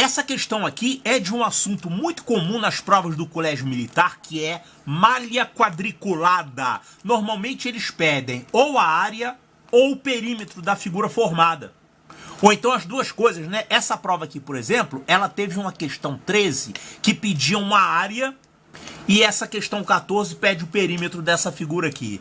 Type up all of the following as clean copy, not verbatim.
Essa questão aqui é de um assunto muito comum nas provas do colégio militar, que é malha quadriculada. Normalmente eles pedem ou a área ou o perímetro da figura formada. Ou então as duas coisas, né? Essa prova aqui, por exemplo, ela teve uma questão 13 que pedia uma área e essa questão 14 pede o perímetro dessa figura aqui.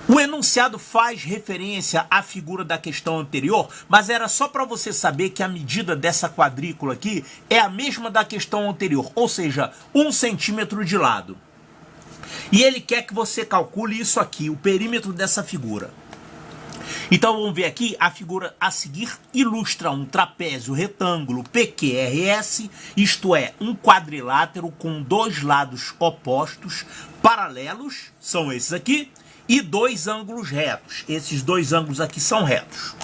O enunciado faz referência à figura da questão anterior, mas era só para você saber que a medida dessa quadrícula aqui é a mesma da questão anterior, ou seja, 1 centímetro de lado. E ele quer que você calcule isso aqui, o perímetro dessa figura. Então vamos ver aqui, a figura a seguir ilustra um trapézio retângulo PQRS, isto é, um quadrilátero com dois lados opostos, paralelos, são esses aqui, e dois ângulos retos. Esses dois ângulos aqui são retos.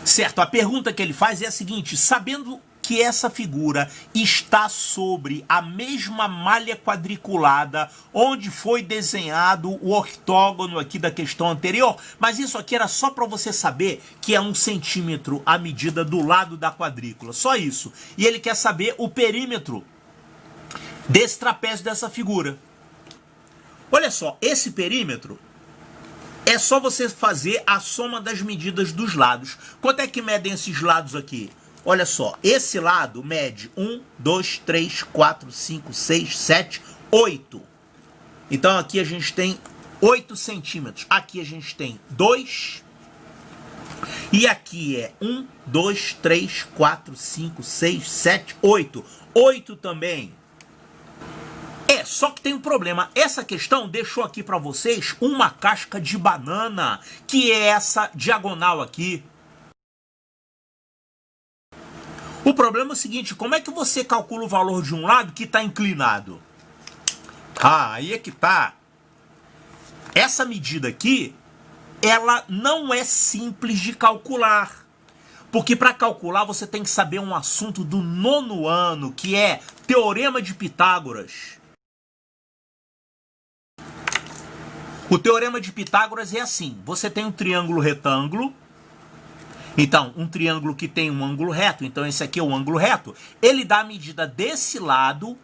Certo, a pergunta que ele faz é a seguinte: sabendo que essa figura está sobre a mesma malha quadriculada onde foi desenhado o octógono aqui da questão anterior, mas isso aqui era só para você saber que é 1 centímetro a medida do lado da quadrícula, só isso. E ele quer saber o perímetro desse trapézio dessa figura. Olha só, esse perímetro é só você fazer a soma das medidas dos lados. Quanto é que medem esses lados aqui? Olha só, esse lado mede 1, 2, 3, 4, 5, 6, 7, 8. Então aqui a gente tem 8 centímetros. Aqui a gente tem 2. E aqui é 1, 2, 3, 4, 5, 6, 7, 8. 8 também. Só que tem um problema. Essa questão deixou aqui para vocês uma casca de banana, que é essa diagonal aqui. O problema é o seguinte: como é que você calcula o valor de um lado que está inclinado? Aí é que tá. Essa medida aqui, ela não é simples de calcular. Porque para calcular você tem que saber um assunto do 9º ano, que é Teorema de Pitágoras. O Teorema de Pitágoras é assim: você tem um triângulo retângulo. Então, um triângulo que tem um ângulo reto, então esse aqui é o ângulo reto. Ele dá a medida desse lado,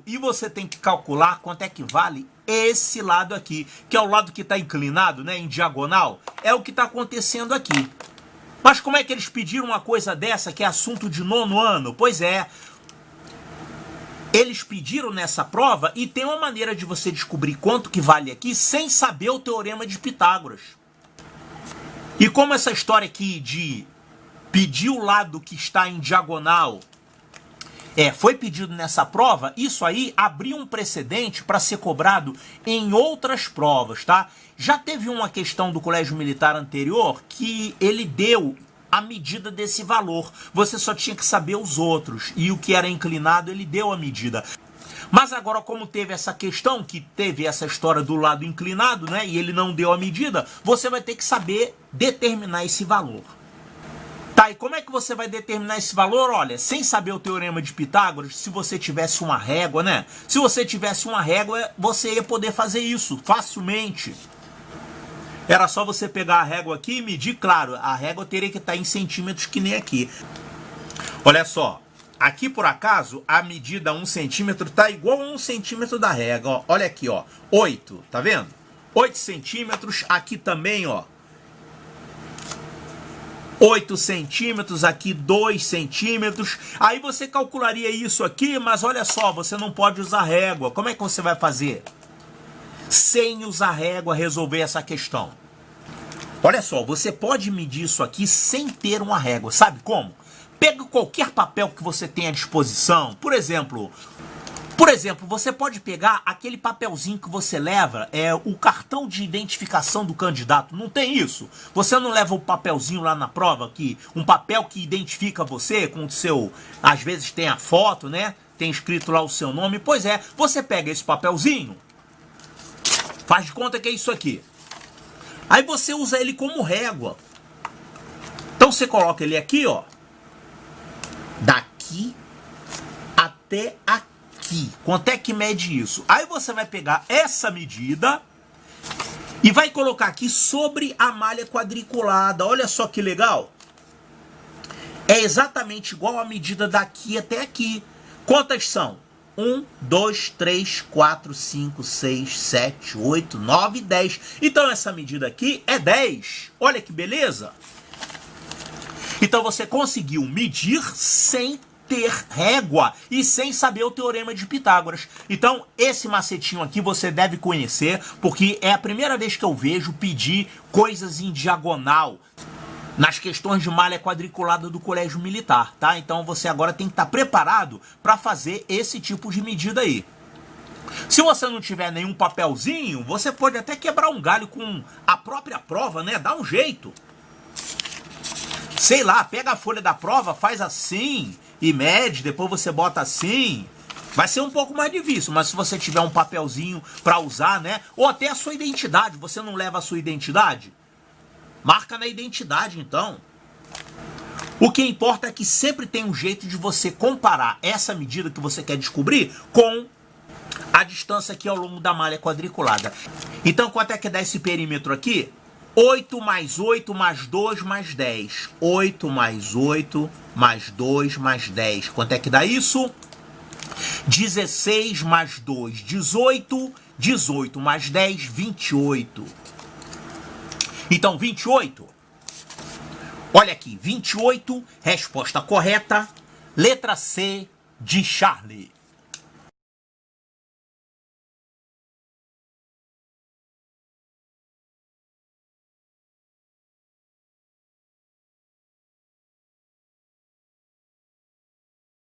e você tem que calcular quanto é que vale esse lado aqui, que é o lado que está inclinado, né, em diagonal. É o que está acontecendo aqui. Mas como é que eles pediram uma coisa dessa, que é assunto de 9º ano? Pois é, eles pediram nessa prova e tem uma maneira de você descobrir quanto que vale aqui sem saber o Teorema de Pitágoras. E como essa história aqui de pedir o lado que está em diagonal foi pedido nessa prova, isso aí abriu um precedente para ser cobrado em outras provas, tá? Já teve uma questão do colégio militar anterior que ele deu a medida desse valor. Você só tinha que saber os outros. E o que era inclinado, ele deu a medida. Mas agora, como teve essa questão, que teve essa história do lado inclinado, né? E ele não deu a medida, você vai ter que saber determinar esse valor. Tá, e como é que você vai determinar esse valor? Olha, sem saber o Teorema de Pitágoras, se você tivesse uma régua, né? Se você tivesse uma régua, você ia poder fazer isso facilmente. Era só você pegar a régua aqui e medir, claro, a régua teria que estar em centímetros que nem aqui. Olha só, aqui por acaso a medida 1 centímetro está igual a 1 centímetro da régua, ó. Olha aqui, ó, 8, tá vendo? 8 centímetros, aqui também, ó. 8 centímetros, aqui 2 centímetros. Aí você calcularia isso aqui, mas olha só, você não pode usar régua. Como é que você vai fazer? Sem usar régua, resolver essa questão. Olha só, você pode medir isso aqui sem ter uma régua. Sabe como? Pega qualquer papel que você tenha à disposição. Por exemplo, você pode pegar aquele papelzinho que você leva, o cartão de identificação do candidato. Não tem isso? Você não leva o papelzinho lá na prova, um papel que identifica você com o seu... Às vezes tem a foto, né? Tem escrito lá o seu nome. Pois é, você pega esse papelzinho, faz de conta que é isso aqui. Aí você usa ele como régua. Então você coloca ele aqui, ó. Daqui até aqui. Quanto é que mede isso? Aí você vai pegar essa medida e vai colocar aqui sobre a malha quadriculada. Olha só que legal. é exatamente igual à medida daqui até aqui. Quantas são? 1, 2, 3, 4, 5, 6, 7, 8, 9, 10. Então essa medida aqui é 10. Olha que beleza. Então você conseguiu medir sem ter régua e sem saber o teorema de Pitágoras. Então esse macetinho aqui você deve conhecer, porque é a primeira vez que eu vejo pedir coisas em diagonal nas questões de malha quadriculada do colégio militar, tá? Então você agora tem que estar preparado para fazer esse tipo de medida aí. Se você não tiver nenhum papelzinho, você pode até quebrar um galho com a própria prova, né? Dá um jeito. Sei lá, pega a folha da prova, faz assim e mede, depois você bota assim. Vai ser um pouco mais difícil, mas se você tiver um papelzinho para usar, né? Ou até a sua identidade, você não leva a sua identidade? Marca na identidade, então. O que importa é que sempre tem um jeito de você comparar essa medida que você quer descobrir com a distância aqui ao longo da malha quadriculada. Então, quanto é que dá esse perímetro aqui? 8 mais 8 mais 2 mais 10. 8 mais 8 mais 2 mais 10. Quanto é que dá isso? 16 mais 2, 18. 18 mais 10, 28. Então, 28. Olha aqui, 28, resposta correta, letra C de Charlie.